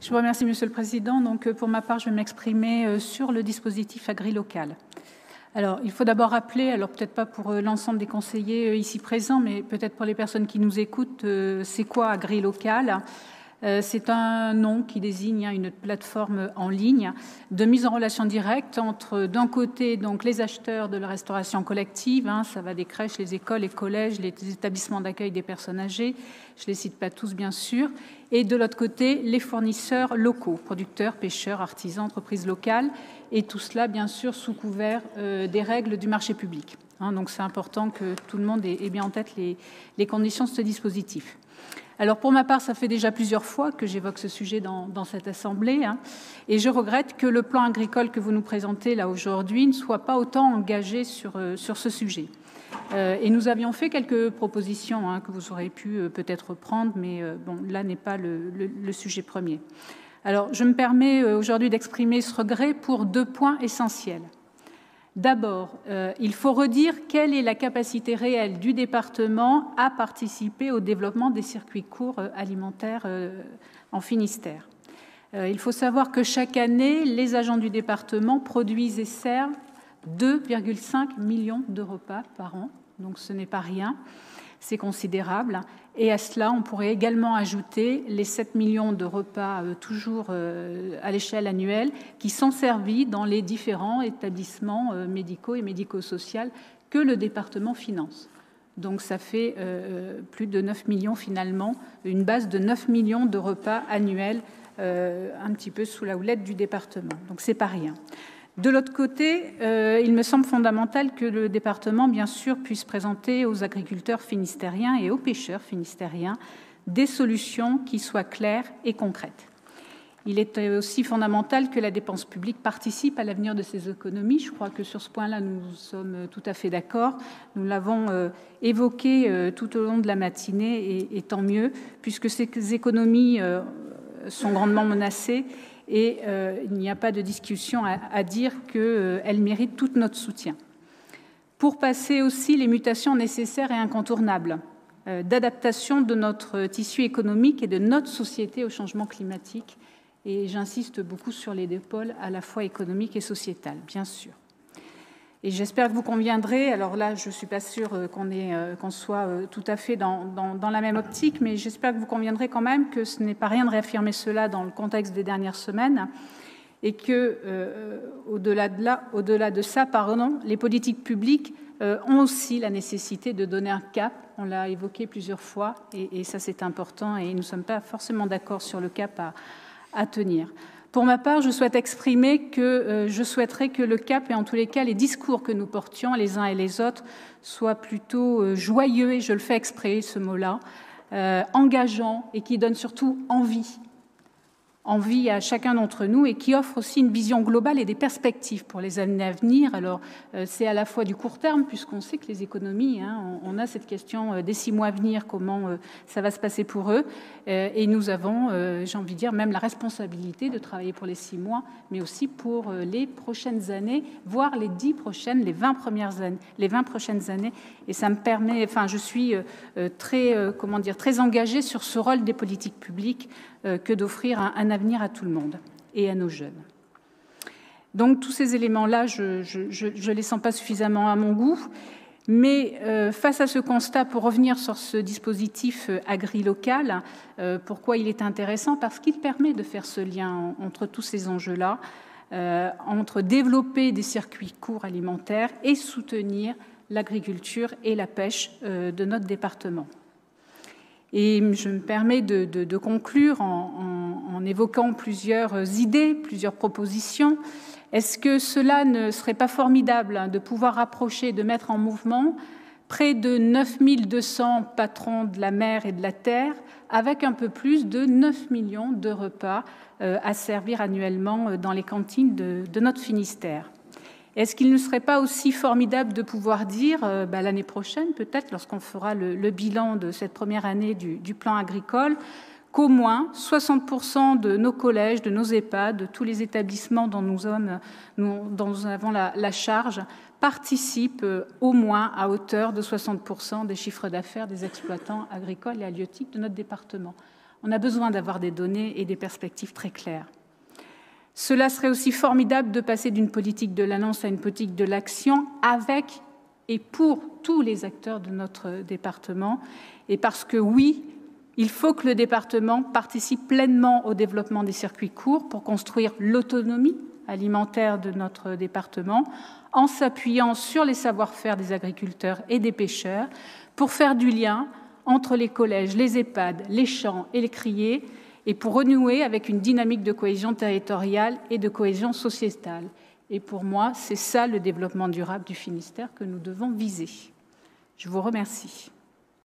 Je vous remercie, Monsieur le Président. Donc, pour ma part, je vais m'exprimer sur le dispositif agri-local. Alors, il faut d'abord rappeler, alors peut-être pas pour l'ensemble des conseillers ici présents, mais peut-être pour les personnes qui nous écoutent, c'est quoi agri-local ? C'est un nom qui désigne une plateforme en ligne de mise en relation directe entre, d'un côté, donc les acheteurs de la restauration collective, ça va des crèches, les écoles, les collèges, les établissements d'accueil des personnes âgées, je ne les cite pas tous bien sûr, et de l'autre côté, les fournisseurs locaux, producteurs, pêcheurs, artisans, entreprises locales, et tout cela bien sûr sous couvert des règles du marché public. Donc c'est important que tout le monde ait bien en tête les conditions de ce dispositif. Alors pour ma part, ça fait déjà plusieurs fois que j'évoque ce sujet dans cette assemblée, et je regrette que le plan agricole que vous nous présentez là aujourd'hui ne soit pas autant engagé sur ce sujet. Et nous avions fait quelques propositions que vous aurez pu peut-être prendre, mais bon, là n'est pas le sujet premier. Alors je me permets aujourd'hui d'exprimer ce regret pour 2 points essentiels. D'abord, il faut redire quelle est la capacité réelle du département à participer au développement des circuits courts alimentaires en Finistère. Il faut savoir que chaque année, les agents du département produisent et servent 2,5 millions de repas par an, donc ce n'est pas rien, c'est considérable. Et à cela, on pourrait également ajouter les 7 millions de repas toujours à l'échelle annuelle qui sont servis dans les différents établissements médicaux et médico-sociaux que le département finance. Donc ça fait plus de 9 millions finalement, une base de 9 millions de repas annuels un petit peu sous la houlette du département. Donc c'est pas rien. De l'autre côté, il me semble fondamental que le département, bien sûr, puisse présenter aux agriculteurs finistériens et aux pêcheurs finistériens des solutions qui soient claires et concrètes. Il est aussi fondamental que la dépense publique participe à l'avenir de ces économies. Je crois que sur ce point-là, nous sommes tout à fait d'accord. Nous l'avons évoqué tout au long de la matinée, et tant mieux, puisque ces économies sont grandement menacées. Et il n'y a pas de discussion à dire qu'elle mérite tout notre soutien. Pour passer aussi les mutations nécessaires et incontournables d'adaptation de notre tissu économique et de notre société au changement climatique. Et j'insiste beaucoup sur les 2 pôles, à la fois économique et sociétal, bien sûr. Et j'espère que vous conviendrez, alors là, je ne suis pas sûre qu'on soit tout à fait dans la même optique, mais j'espère que vous conviendrez quand même que ce n'est pas rien de réaffirmer cela dans le contexte des dernières semaines, et que, au-delà de ça, les politiques publiques ont aussi la nécessité de donner un cap. On l'a évoqué plusieurs fois, et ça c'est important, et nous ne sommes pas forcément d'accord sur le cap à tenir. Pour ma part, je souhaite exprimer que je souhaiterais que le cap, et en tous les cas les discours que nous portions les uns et les autres, soient plutôt joyeux, et je le fais exprès, ce mot-là, engageants, et qui donnent surtout envie à chacun d'entre nous, et qui offre aussi une vision globale et des perspectives pour les années à venir. Alors, c'est à la fois du court terme, puisqu'on sait que les économies, on a cette question des 6 mois à venir, comment ça va se passer pour eux, et nous avons, j'ai envie de dire, même la responsabilité de travailler pour les 6 mois, mais aussi pour les prochaines années, voire les 10 prochaines, les 20 prochaines années, et ça me permet, je suis très engagée sur ce rôle des politiques publiques que d'offrir un avenir à tout le monde et à nos jeunes. Donc tous ces éléments-là, je ne les sens pas suffisamment à mon goût, mais face à ce constat, pour revenir sur ce dispositif agri-local, pourquoi il est intéressant ? Parce qu'il permet de faire ce lien entre tous ces enjeux-là, entre développer des circuits courts alimentaires et soutenir l'agriculture et la pêche de notre département. Et je me permets de conclure en évoquant plusieurs idées, plusieurs propositions. Est-ce que cela ne serait pas formidable de pouvoir rapprocher, de mettre en mouvement près de 9200 patrons de la mer et de la terre, avec un peu plus de 9 millions de repas à servir annuellement dans les cantines de notre Finistère ? Est-ce qu'il ne serait pas aussi formidable de pouvoir dire, l'année prochaine, peut-être, lorsqu'on fera le bilan de cette première année du plan agricole, qu'au moins 60% de nos collèges, de nos EHPAD, de tous les établissements dont nous avons la charge, participent au moins à hauteur de 60% des chiffres d'affaires des exploitants agricoles et halieutiques de notre département. On a besoin d'avoir des données et des perspectives très claires. Cela serait aussi formidable de passer d'une politique de l'annonce à une politique de l'action avec et pour tous les acteurs de notre département. Et parce que oui, il faut que le département participe pleinement au développement des circuits courts pour construire l'autonomie alimentaire de notre département en s'appuyant sur les savoir-faire des agriculteurs et des pêcheurs pour faire du lien entre les collèges, les EHPAD, les champs et les criées et pour renouer avec une dynamique de cohésion territoriale et de cohésion sociétale. Et pour moi, c'est ça le développement durable du Finistère que nous devons viser. Je vous remercie.